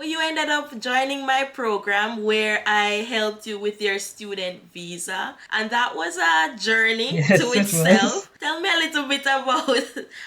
Well, you ended up joining my program where I helped you with your student visa, and that was a journey to Yes, it was. itself. Tell me a little bit about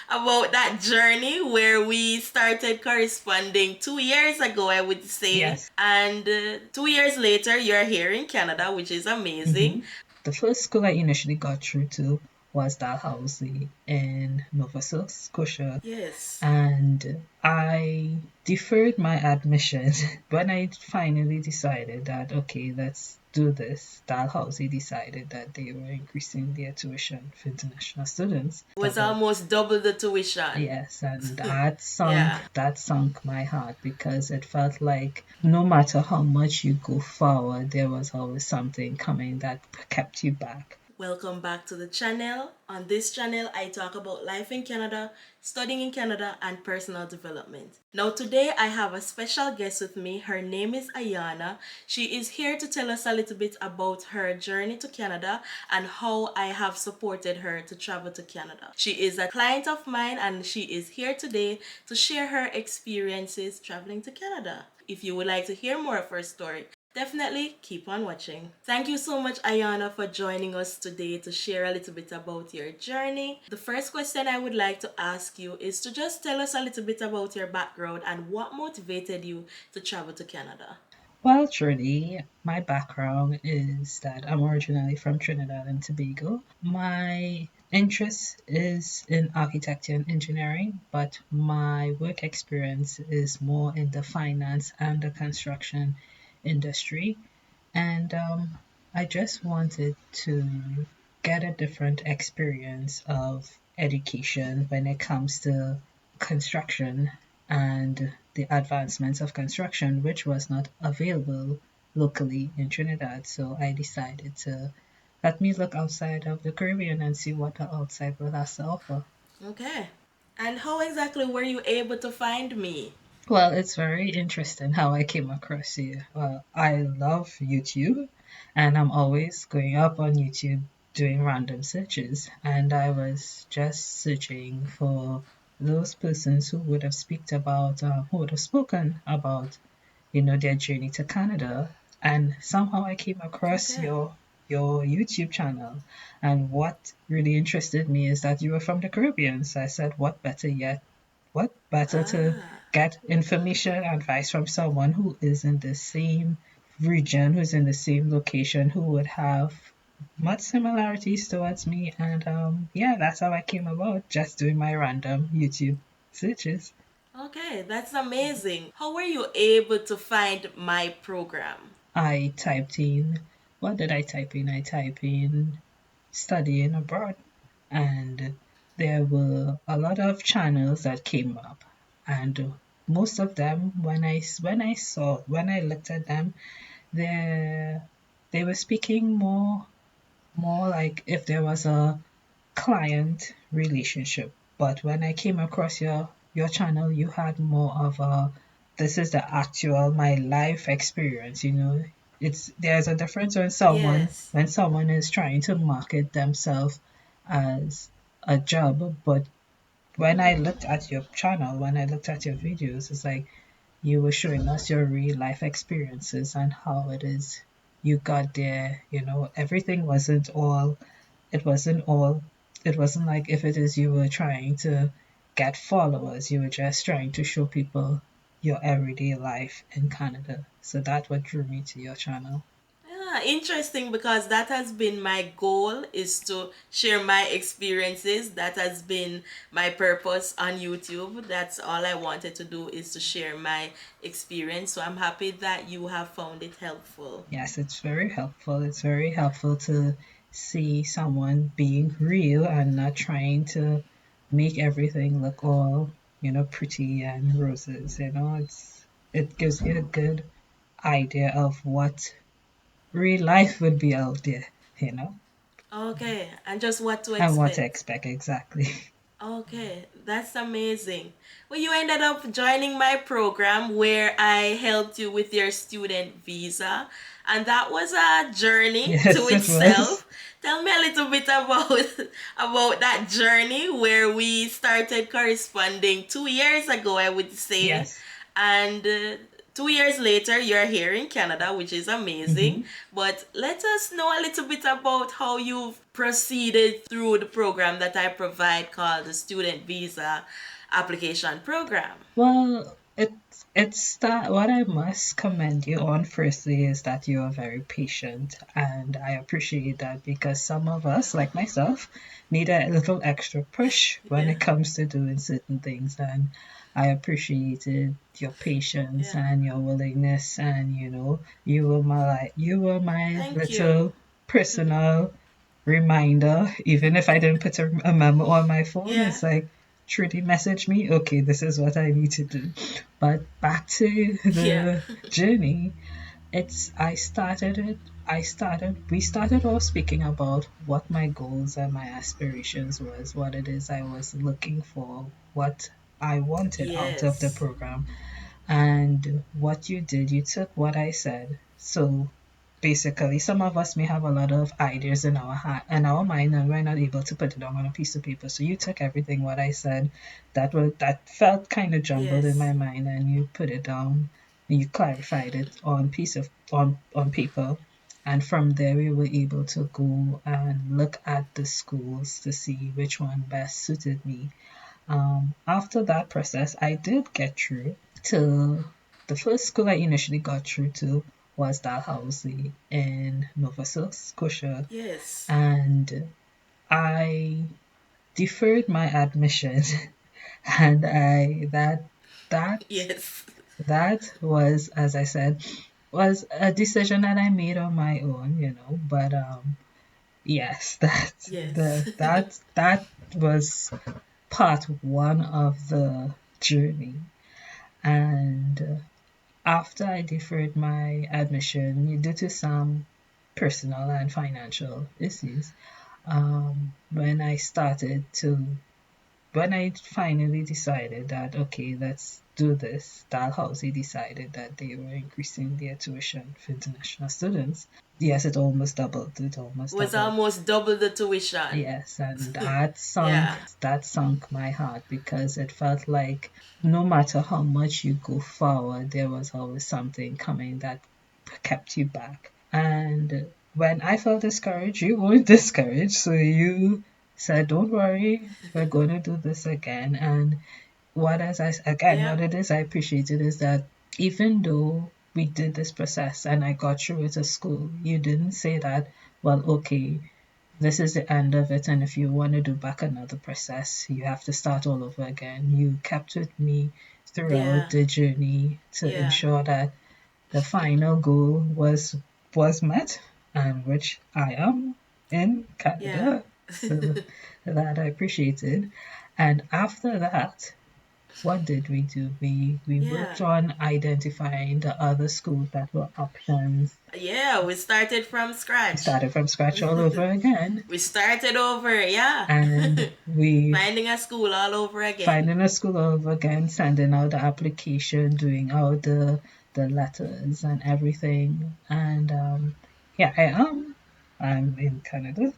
about that journey where we started corresponding 2 years ago, I would say, Yes. and 2 years later, you're here in Canada, which is hmm amazing. The first school I initially got through to was Dalhousie in Nova Scotia, Yes. and I deferred my admission when I finally decided that okay, let's do this. Dalhousie decided that they were increasing their tuition for international students. It was Double. almost double the tuition. Yes, and that sunk Yeah. that sunk my heart because it felt like no matter how much you go forward, there was always something coming that kept you back. Welcome back to the channel. On this channel, I talk about life in Canada, studying in Canada, and personal development. Now, today I have a special guest with me. Her name is Ayana. She is here to tell us a little bit about her journey to Canada and how I have supported her to travel to Canada. She is a client of mine and she is here today to share her experiences traveling to Canada. If you would like to hear more of her story, definitely keep on watching. Thank you so much, Ayana, for joining us today to share a little bit about your journey. The first question I would like to ask you is to just tell us a little bit about your background and what motivated you to travel to Canada. Well, truly, my background is that I'm originally from Trinidad and Tobago. My interest is in architecture and engineering, but my work experience is more in the finance and the construction industry. And I just wanted to get a different experience of education when it comes to construction and the advancements of construction, which was not available locally in Trinidad. So I decided to let me look outside of the Caribbean and see what the outside world has to offer. Okay. And how exactly were you able to find me? Well, it's very interesting how I came across you. Well, I love YouTube, and I'm always going up on YouTube doing random searches. And I was just searching for those persons who would have who would have spoken about, their journey to Canada. And somehow I came across Okay. your YouTube channel. And what really interested me is that you were from the Caribbean. So I said, what better to Ah. get information, advice from someone who is in the same region, who's in the same location, who would have much similarities towards me. And yeah, that's how I came about just doing my random YouTube searches. Okay, that's amazing. How were you able to find my program? I typed in, what did I type in? I typed in studying abroad, and there were a lot of channels that came up, and most of them, when I looked at them, they they were speaking more like if there was a client relationship. But when I came across your channel, you had more of a, this is the actual my life experience. It's there's a difference Yes. when someone is trying to market themselves as a job. But when I looked at your channel, when I looked at your videos, it's like you were showing us your real life experiences and how it is you got there. Everything it wasn't all, it wasn't like if it is you were trying to get followers, you were just trying to show people your everyday life in Canada. So that's what drew me to your channel. Yeah, interesting because that has been my goal is to share my experiences. That has been my purpose on YouTube. That's all I wanted to do is to share my experience. So I'm happy that you have found it helpful. Yes, it's very helpful. It's very helpful to see someone being real and not trying to make everything look all, pretty and roses. It gives you a good idea of what real life would be out there, you know, Okay, and just what to and what to expect. expect exactly. Okay, that's amazing. Well, you ended up joining my program where I helped you with your student visa, and that was a journey to Yes, it was. itself. Tell me a little bit about about that journey where we started corresponding 2 years ago, I would say, Yes. and 2 years later, you're here in Canada, which is amazing. Hmm. But let us know a little bit about how you've proceeded through the program that I provide called the Student Visa Application Program. Well, it's that what I must commend you on firstly is that you are very patient, and I appreciate that because some of us, like myself, need a little extra push when Yeah, it comes to doing certain things, and I appreciated your patience yeah. and your willingness, and you were my Thank you. little personal reminder, even if I didn't put a memo on my phone, Yeah, it's like, Trudy message me, okay, this is what I need to do. But back to yeah, the journey, we started off speaking about what my goals and my aspirations was, what it is I was looking for, what I wanted out of the yes, program. And what you did, you took what I said. So basically, some of us may have a lot of ideas in in our mind, and we're not able to put it down on a piece of paper. So you took everything what I said that felt kind of jumbled in yes, my mind, and you put it down. And you clarified it on piece of on paper. And from there, we were able to go and look at the schools to see which one best suited me. After that process, I did get through to the first school I initially got through to was Dalhousie in Nova Scotia, yes, and I deferred my admission, and I yes, that was, as I said, was a decision that I made on my own, But yes, yes, that was part one of the journey. And after I deferred my admission due to some personal and financial issues, when when I finally decided that, okay, let's do this, Dalhousie decided that they were increasing their tuition for international students. Yes, it almost doubled. It almost was doubled. almost double the tuition. Yes, and Yeah, that sunk my heart because it felt like no matter how much you go forward, there was always something coming that kept you back. And when I felt discouraged, you weren't discouraged, so you said, "Don't worry, we're going to do this again." And yeah, what it is I appreciated is that even though we did this process and I got through it at school, you didn't say that, well, okay, this is the end of it. And if you want to do back another process, you have to start all over again. You kept with me throughout yeah, the journey to yeah, ensure that the final goal was met, and which I am in yeah, Canada. So that I appreciated. And after that, what did we do? We yeah, worked on identifying the other schools that were options. yeah. We started from We scratch. started from scratch all over again, We started over, yeah. and we Finding a school all over again. finding a school all over again, sending out the application, doing out the letters and everything. And yeah, I'm in Canada.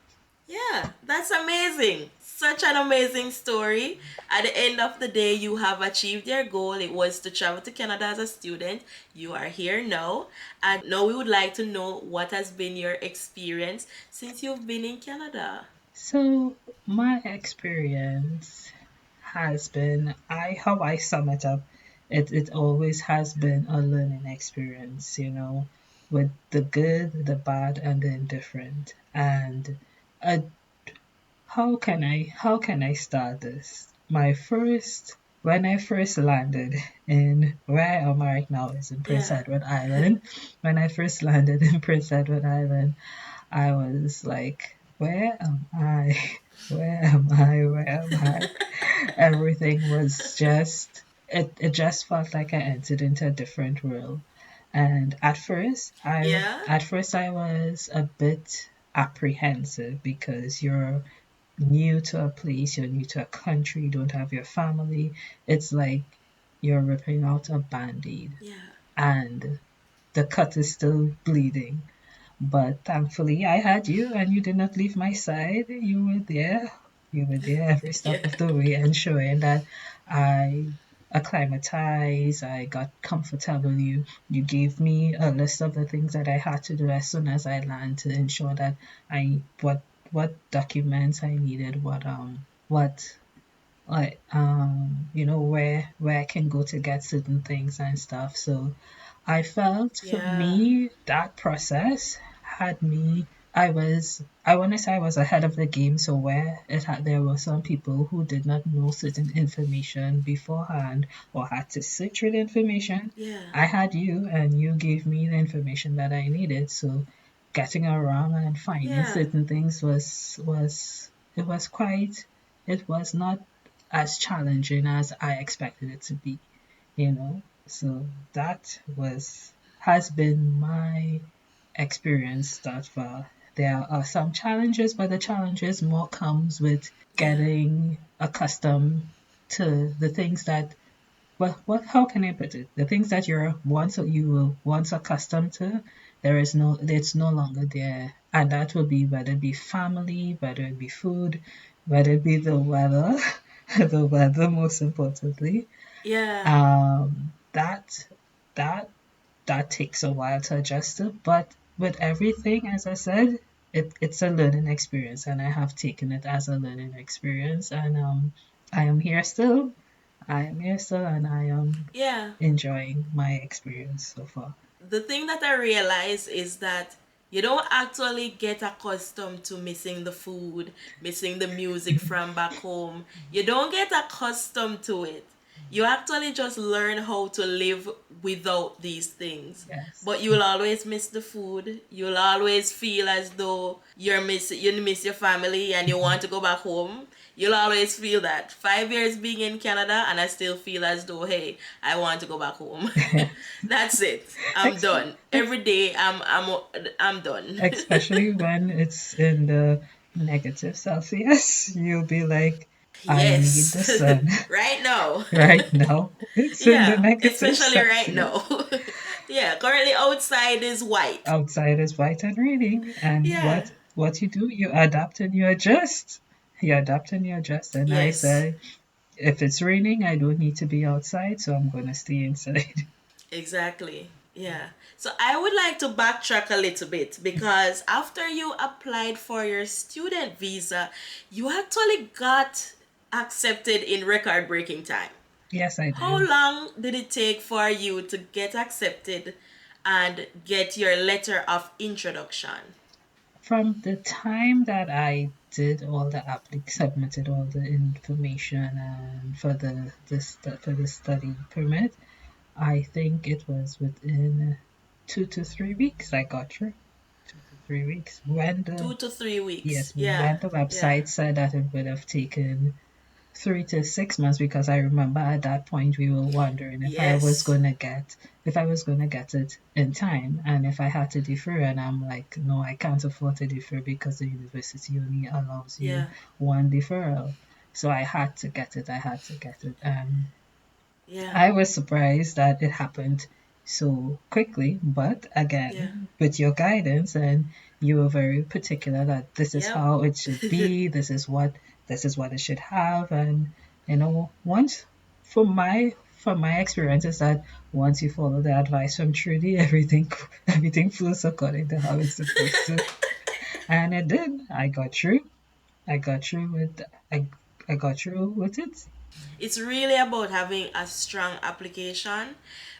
Yeah, that's amazing. Such an amazing story. At the end of the day, you have achieved your goal. It was to travel to Canada as a student. You are here now. And now we would like to know what has been your experience since you've been in Canada. So my experience has been I how I sum it up, it always has been a learning experience, with the good, the bad, and the indifferent. And uh, how can I start this? My first When I first landed in where I am right now is in Prince Yeah. Edward Island. When I first landed in Prince Edward Island, I was like, where am I? Where am I? Where am I? Everything was it just felt like I entered into a different world. And Yeah. at first I was a bit apprehensive because you're new to a place, you're new to a country, you don't have your family. It's like you're ripping out a band-aid Yeah. and the cut is still bleeding. But thankfully, I had you, and you did not leave my side. You were there. You were there every Yeah. step of the way, ensuring that I acclimatized. I got comfortable. You gave me a list of the things that I had to do as soon as I landed to ensure that I what documents I needed, what like where I can go to get certain things and stuff. So I felt for Yeah. me that process had me. I want to say I was ahead of the game. So where there were some people who did not know certain information beforehand or had to search for the information. Yeah. I had you, and you gave me the information that I needed. So getting around and finding Yeah. certain things it was quite it was not as challenging as I expected it to be, you know. So that was has been my experience thus far. There are some challenges, but the challenges more comes with Yeah. getting accustomed to the things that what how can I put it? The things that you were once accustomed to, it's no longer there. And that will be whether it be family, whether it be food, whether it be the weather, the weather most importantly. Yeah. That that that takes a while to adjust to, but with everything, as I said, it's a learning experience, and I have taken it as a learning experience, and I am here still. I am here still, and I am Yeah. enjoying my experience so far. The thing that I realize is that you don't actually get accustomed to missing the food, missing the music from back home. You don't get accustomed to it. You actually just learn how to live without these things. Yes. But you'll always miss the food. You'll always feel as though you miss your family and you want to go back home. You'll always feel that. 5 years being in Canada and I still feel as though, hey, I want to go back home. Yes. That's it. I'm Ex- done. ex- Every day I'm done. Especially when it's in the negative Celsius, you'll be like, I need the Yes. sun Right now. right now. It's in the Yeah, negative especially right Celsius. now. Yeah, currently outside is white. Outside is white and raining, and Yeah. what you do, you adapt and you adjust. You adapt and you adjust. And I Yes. say, if it's raining, I don't need to be outside, so I'm gonna stay inside. Exactly. Yeah. So I would like to backtrack a little bit because after you applied for your student visa, you actually got accepted in record breaking time. Yes, I How did. long did it take for you to get accepted and get your letter of introduction? From the time that I did all the submitted all the information and for the study permit, I think it was within 2 to 3 weeks I got through. 2 to 3 weeks. Two to three weeks. Yes, Yeah. when the Yeah. website said that it would have taken 3 to 6 months, because I remember at that point we were wondering Yes. if I was gonna get it in time, and if I had to defer, and I'm like, no, I can't afford to defer because the university only allows you Yeah. one deferral. So I had to get it. I had to get it, and Yeah. I was surprised that it happened so quickly, but Yeah. again, with your guidance, and you were very particular that this is Yep. how it should be, this is what it should have, and once from my experience is that once you follow the advice from Trudy, everything flows according to how it's supposed to, and it did. I got through with I I got through with it. It's really about having a strong application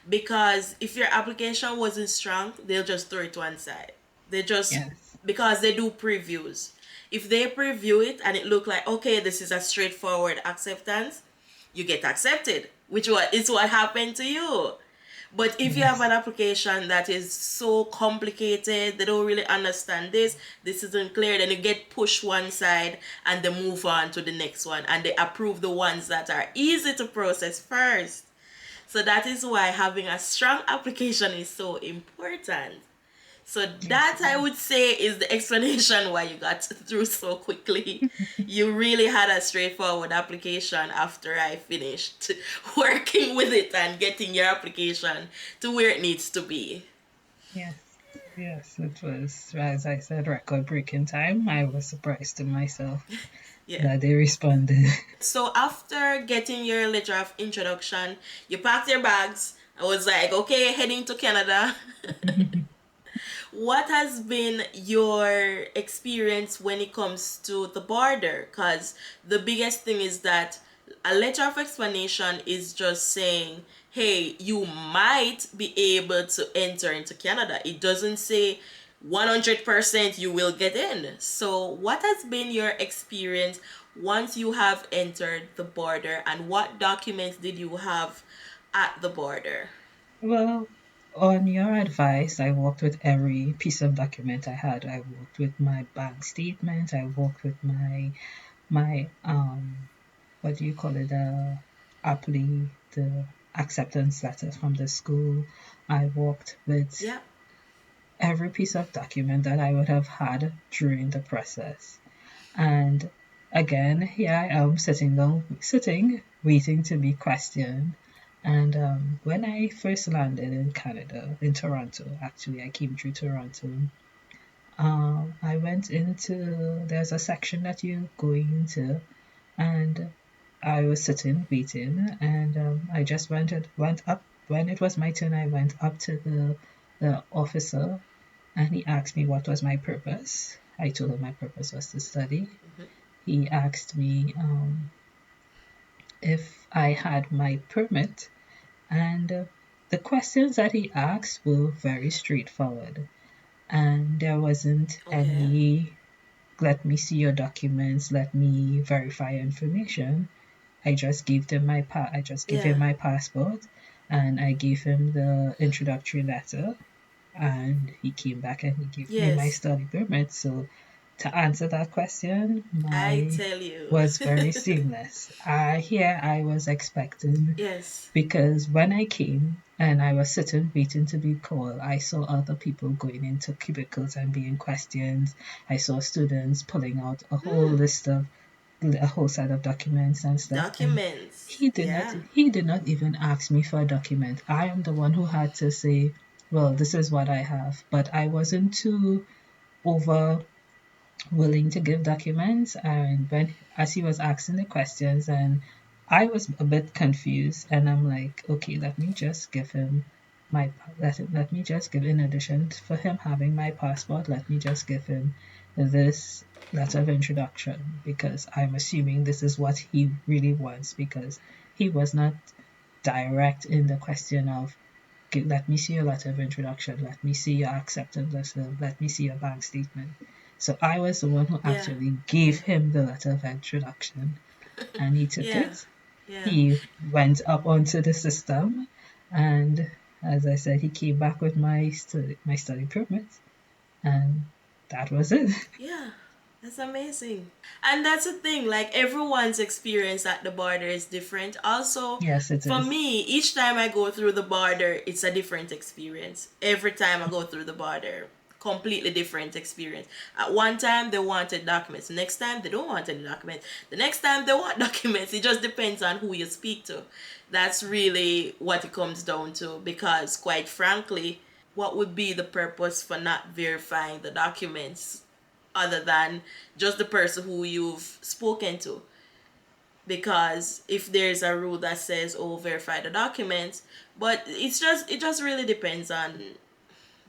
because if your application wasn't strong, they'll just throw it to one side. They just Yes, because they do previews. If they preview it and it look like okay, this is a straightforward acceptance, you get accepted, which what is what happened to you. But if you have yes. an application that is so complicated, they don't really understand this isn't clear, then you get pushed one side and they move on to the next one and they approve the ones that are easy to process first. So that is why having a strong application is so important. So Yes, that it I is. would say is the explanation why you got through so quickly. You really had a straightforward application after I finished working with it and getting your application to where it needs to be. Yes. Yes, it was, as I said, record breaking time. I was surprised to myself Yeah. that they responded. So after getting your letter of introduction, you packed your bags. I was like, okay, heading to Canada. What has been your experience when it comes to the border? Because the biggest thing is that a letter of explanation is just saying, hey, you might be able to enter into Canada. It doesn't say 100% you will get in. So, what has been your experience once you have entered the border, and what documents did you have at the border? Well, on your advice, I worked with every piece of document I had. I worked with my bank statement. I worked with my what do you call it? The acceptance letter from the school. I worked with Yeah. every piece of document that I would have had during the process. And again, here I am sitting, waiting to be questioned. And when I first landed in Canada, in Toronto, actually, I came through Toronto. I went into, there's a section that you go into, and I was sitting, waiting, and I just went up. When it was my turn, I went up to the officer, and he asked me what was my purpose. I told him my purpose was to study. He asked me if I had my permit, and the questions that he asked were very straightforward, and there wasn't Okay. any let me see your documents, let me verify information. I just gave Yeah. him my passport, and I gave him the introductory letter, and he came back and he gave me my Yes. study permit. So to answer that question, I my tell you. was very seamless. I was expecting, Yes. because when I came and I was sitting waiting to be called, I saw other people going into cubicles and being questioned. I saw students pulling out a whole set of documents and stuff, and Documents. he did not Yeah. he did not even ask me for a document. I am the one who had to say, well, this is what I have, but I wasn't too over willing to give documents. And when, as he was asking the questions, and I was a bit confused, and I'm like, okay, let me just give him let me just give, in addition for him having my passport, let me just give him this letter of introduction, because I'm assuming this is what he really wants, because he was not direct in the question of, let me see your letter of introduction, let me see your acceptance letter, let me see your bank statement. So I was the one who Yeah. actually gave him the letter of introduction, and he took Yeah. it. Yeah. He went up onto the system, and as I said, he came back with my study permit, and that was it. Yeah. That's amazing. And that's the thing, like everyone's experience at the border is different. Also, Yes, it for is. me, each time I go through the border, it's a different experience. Every time I go through the border, completely different experience. At one time they wanted documents, next time they don't want any documents, the next time they want documents. It just depends on who you speak to. That's really what it comes down to, because quite frankly, what would be the purpose for not verifying the documents other than just the person who you've spoken to? Because if there's a rule that says, oh, verify the documents, but it just really depends on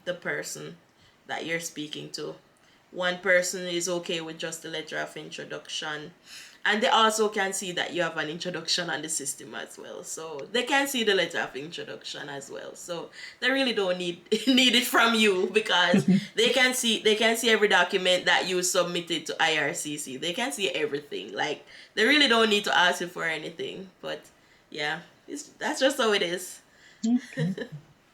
the person that you're speaking to. One person is okay with just a letter of introduction, and they also can see that you have an introduction on the system as well, so they can see the letter of introduction as well, so they really don't need need it from you, because they can see every document that you submitted to IRCC. They can see everything. Like, they really don't need to ask you for anything. But yeah, that's just how it is. Okay.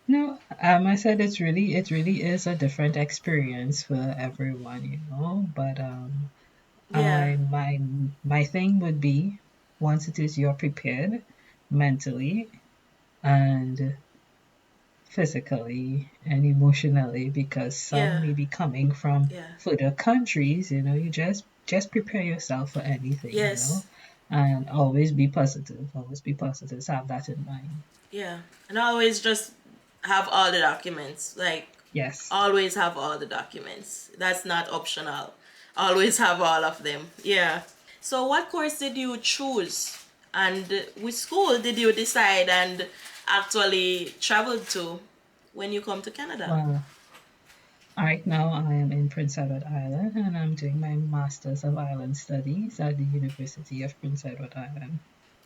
No, I said it really is a different experience for everyone, But Yeah. my thing would be, once it is you're prepared mentally and physically and emotionally, because some Yeah. may be coming from Yeah. further countries, you just prepare yourself for anything, Yes. and always be positive, always be positive. Have that in mind. Yeah. And always just have all the documents. Like, Yes. Always have all the documents. That's not optional. Always have all of them. Yeah. So, what course did you choose? And which school did you decide and actually travel to when you come to Canada? Well, right now I am in Prince Edward Island and I'm doing my Masters of Island Studies at the University of Prince Edward Island.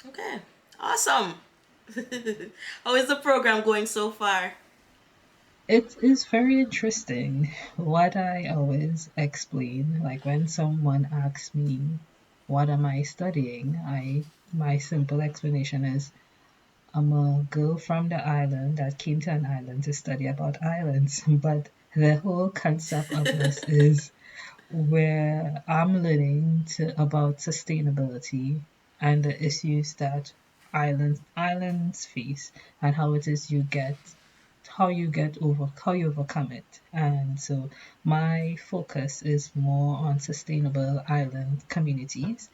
Okay. Awesome. How is the program going so far? It is very interesting. What I always explain, like when someone asks me, what am I studying? My simple explanation is I'm a girl from the island that came to an island to study about islands. But the whole concept of this is where I'm learning about sustainability and the issues that islands face and how it is how you overcome it. And so my focus is more on sustainable island communities.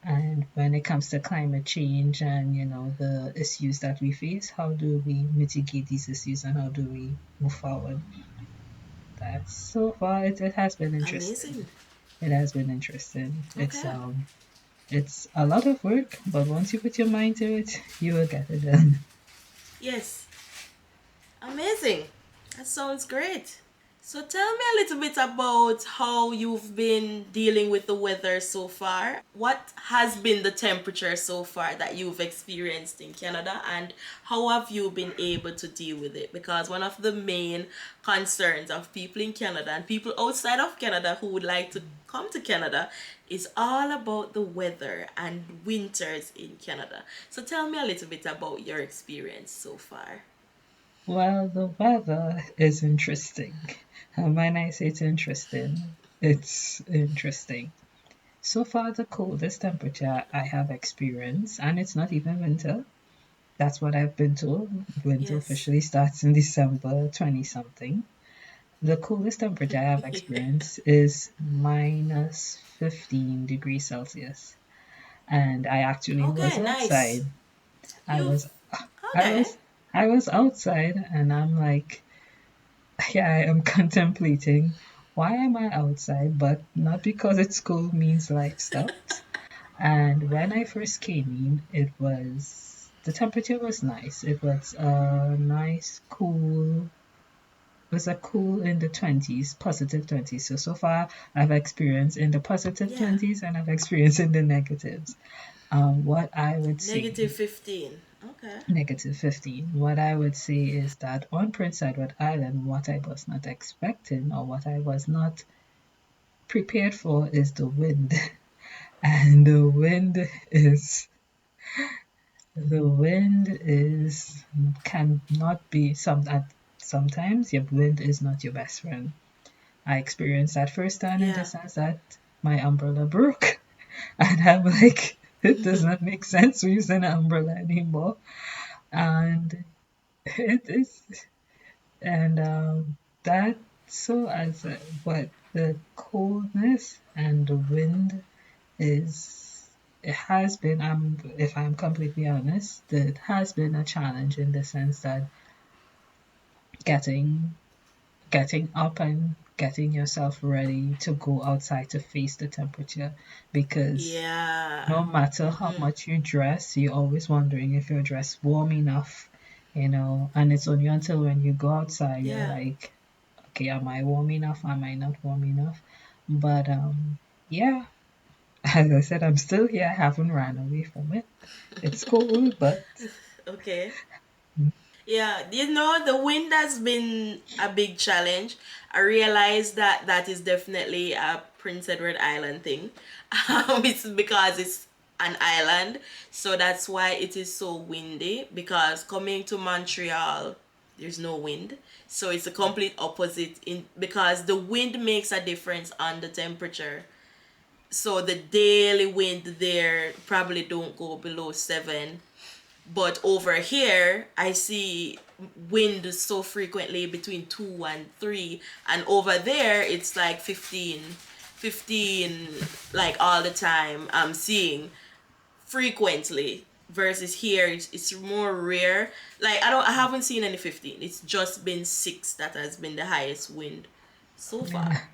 And when it comes to climate change and the issues that we face, how do we mitigate these issues and how do we move forward? That's so far it has been interesting. Amazing. It has been interesting. Okay. It's a lot of work, but once you put your mind to it, you will get it done. Yes. Amazing. That sounds great. So tell me a little bit about how you've been dealing with the weather so far. What has been the temperature so far that you've experienced in Canada, and how have you been able to deal with it? Because one of the main concerns of people in Canada and people outside of Canada who would like to come to Canada is all about the weather and winters in Canada. So tell me a little bit about your experience so far. Well, the weather is interesting. And when I say it's interesting, it's interesting. So far, the coldest temperature I have experienced, and it's not even winter. That's what I've been told. Winter Yes. officially starts in December 20 something. The coolest temperature I have Yeah. experienced is minus 15 degrees Celsius. And I actually was Okay, nice. outside. I You've was I okay. was I was outside and I'm like, yeah, I am contemplating why am I outside, but not because it's cold means life stops. And when I first came in, the temperature was nice. It was a nice cool was a cool in the 20s, positive 20s. So far, I've experienced in the positive Yeah. 20s and I've experienced in the negatives. What I would say, Negative 15. Okay. negative 15, what I would say is that on Prince Edward Island, what I was not expecting or what I was not prepared for is the wind. And the wind is cannot be sometimes your wind is not your best friend. I experienced that firsthand in the Yeah. sense that my umbrella broke. And I'm like, it does not make sense using an umbrella anymore. And it is, and that, so as what the coldness and the wind is, it has been, if I'm completely honest, it has been a challenge in the sense that getting getting up and getting yourself ready to go outside to face the temperature because Yeah. no matter how Mm-hmm. much you dress, you're always wondering if your dress warm enough, and it's only until when you go outside you're Yeah. like, okay, am I warm enough? Am I not warm enough? But yeah, as I said, I'm still here. I haven't ran away from it. It's cold, but Okay. Yeah, the wind has been a big challenge. I realize that that is definitely a Prince Edward Island thing. It's because it's an island, so that's why it is so windy. Because coming to Montreal, there's no wind, so it's a complete opposite. In because the wind makes a difference on the temperature. So the daily wind there probably don't go below 7, but over here, I see wind so frequently between 2 and 3. And over there, it's like 15, 15, like all the time. I'm seeing frequently. versus here it's more rare. Like I haven't seen any 15. It's just been 6 that has been the highest wind so Yeah, far.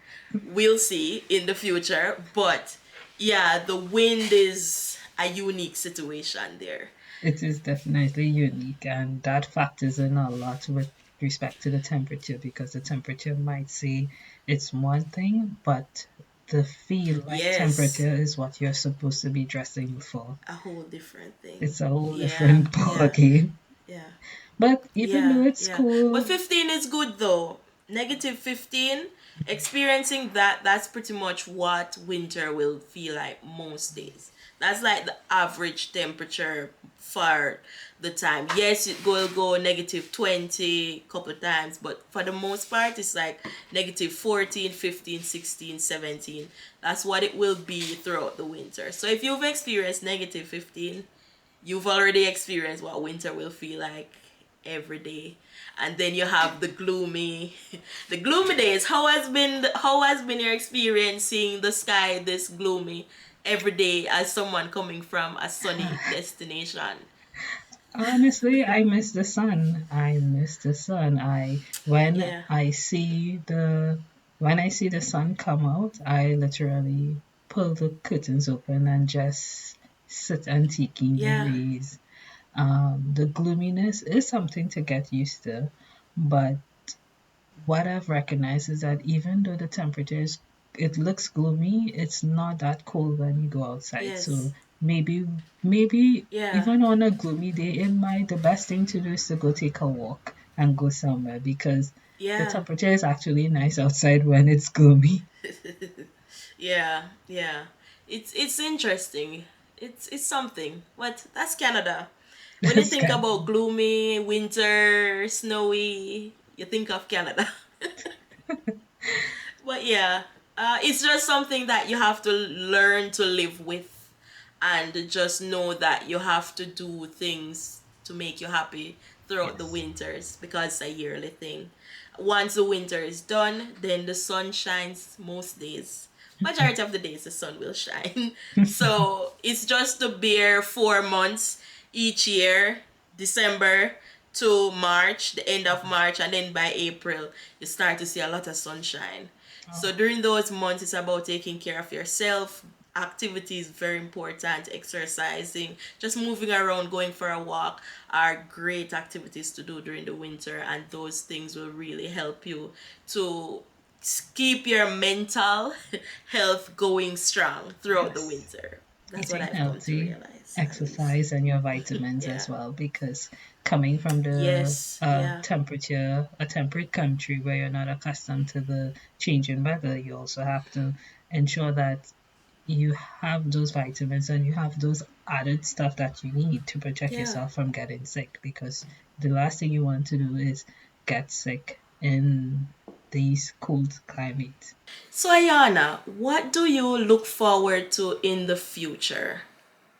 We'll see in the future, but yeah, the wind is a unique situation there. it is definitely unique, and that factors in a lot with respect to the temperature because the temperature might say it's one thing, but the feel like Yes, temperature is what you're supposed to be dressing for. a whole different thing. It's a whole Yeah, different ball yeah, game. yeah. But even Yeah, though it's yeah. But cool, 15 is good though. Negative 15, experiencing that, that's pretty much what winter will feel like most days. That's like the average temperature for the time. Yes, it will go negative 20 couple of times, but for the most part, it's like negative 14, 15, 16, 17. That's what it will be throughout the winter. So if you've experienced negative 15, you've already experienced what winter will feel like every day. And then you have the gloomy the gloomy days. How has been your experience seeing the sky this gloomy every day as someone coming from a sunny destination? honestly, I miss the sun. I miss the sun. I when Yeah, I see the when I see the sun come out, I literally pull the curtains open and just sit and take in the yeah, rays. The gloominess is something to get used to, but what I've recognized is that even though the temperature is, it looks gloomy, it's not that cold when you go outside. yes, So maybe yeah, even on a gloomy day, the best thing to do is to go take a walk and go somewhere because the yeah. temperature is actually nice outside when it's gloomy. Yeah, yeah. It's interesting. It's something. But that's Canada. When you That's think kind about gloomy, winter, snowy, you think of Canada. But yeah, it's just something that you have to learn to live with, and just know that you have to do things to make you happy throughout the yes. winters because it's a yearly thing. Once the winter is done, then the sun shines most days. Majority of the days the sun will shine. So it's just the bare 4 months each year, December to March, the end of March, and then by April you start to see a lot of sunshine. So Oh, during those months, it's about taking care of yourself. Activity is very important. Exercising, just moving around, going for a walk are great activities to do during the winter, and those things will really help you to keep your mental health going strong throughout the yes. winter. That's what Eating I've come to healthy, realize, at least. exercise, and your vitamins Yeah. as well. Because coming from the Yes. Yeah. a temperate country where you're not accustomed to the changing weather, you also have to ensure that you have those vitamins and you have those added stuff that you need to protect Yeah. yourself from getting sick. Because the last thing you want to do is get sick in these cold climates. So, Ayana, what do you look forward to in the future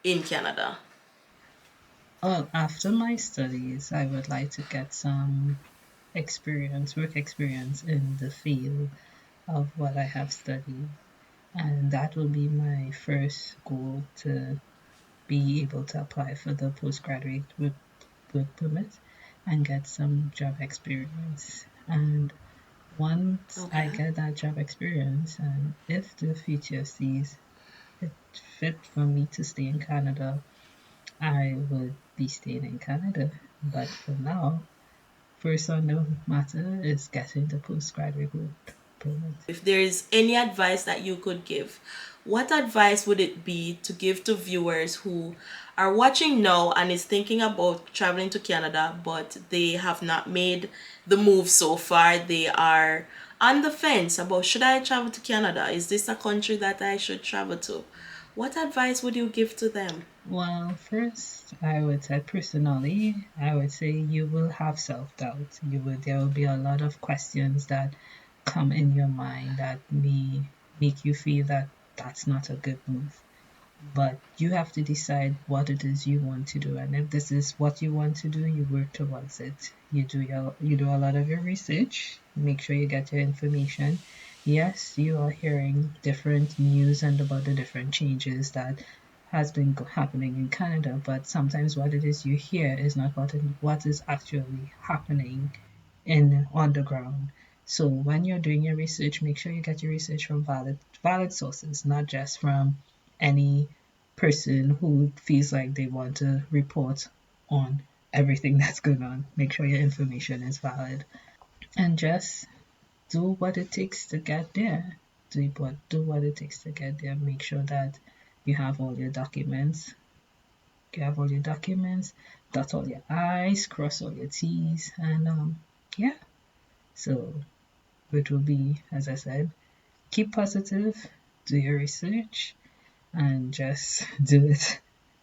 in Canada? Well, after my studies, I would like to get some work experience in the field of what I have studied. And that will be my first goal to be able to apply for the postgraduate work permit and get some job experience. And once I Okay. get that job experience, and if the future sees it fit for me to stay in Canada, I would be staying in Canada. But for now, first on the matter is getting the postgraduate work permit. If there is any advice that you could give, what advice would it be to give to viewers who are watching now and is thinking about traveling to Canada, but they have not made the move so far? They are on the fence about, should I travel to Canada? Is this a country that I should travel to? What advice would you give to them? Well, first, I would say personally, I would say you will have self-doubt. There will be a lot of questions that come in your mind that may make you feel that that's not a good move. But you have to decide what it is you want to do, and if this is what you want to do, you work towards it. You do a lot of your research, make sure you get your information. Yes, you are hearing different news and about the different changes that has been happening in Canada, but sometimes what it is you hear is not what is actually happening in on the ground. So when you're doing your research, make sure you get your research from valid sources, not just from any person who feels like they want to report on everything that's going on. Make sure your information is valid and just do what it takes to get there. Do what it takes to get there. Make sure that you have all your documents. You have all your documents. Dot all your I's, cross all your T's, and yeah. So it will be, as I said, keep positive, do your research, and just do it.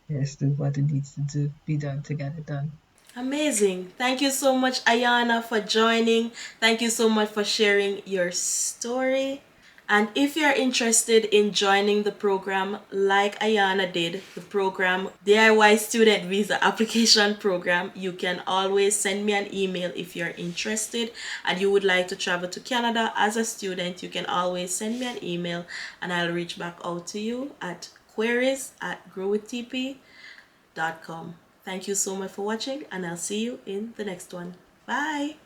Yes, do what it needs to be done to get it done. Amazing. Thank you so much, Ayana, for joining. Thank you so much for sharing your story. And if you're interested in joining the program like Ayana did, the program DIY Student Visa Application Program, you can always send me an email if you're interested and you would like to travel to Canada as a student. You can always send me an email and I'll reach back out to you at queries@growwithtp.com. Thank you so much for watching and I'll see you in the next one. Bye.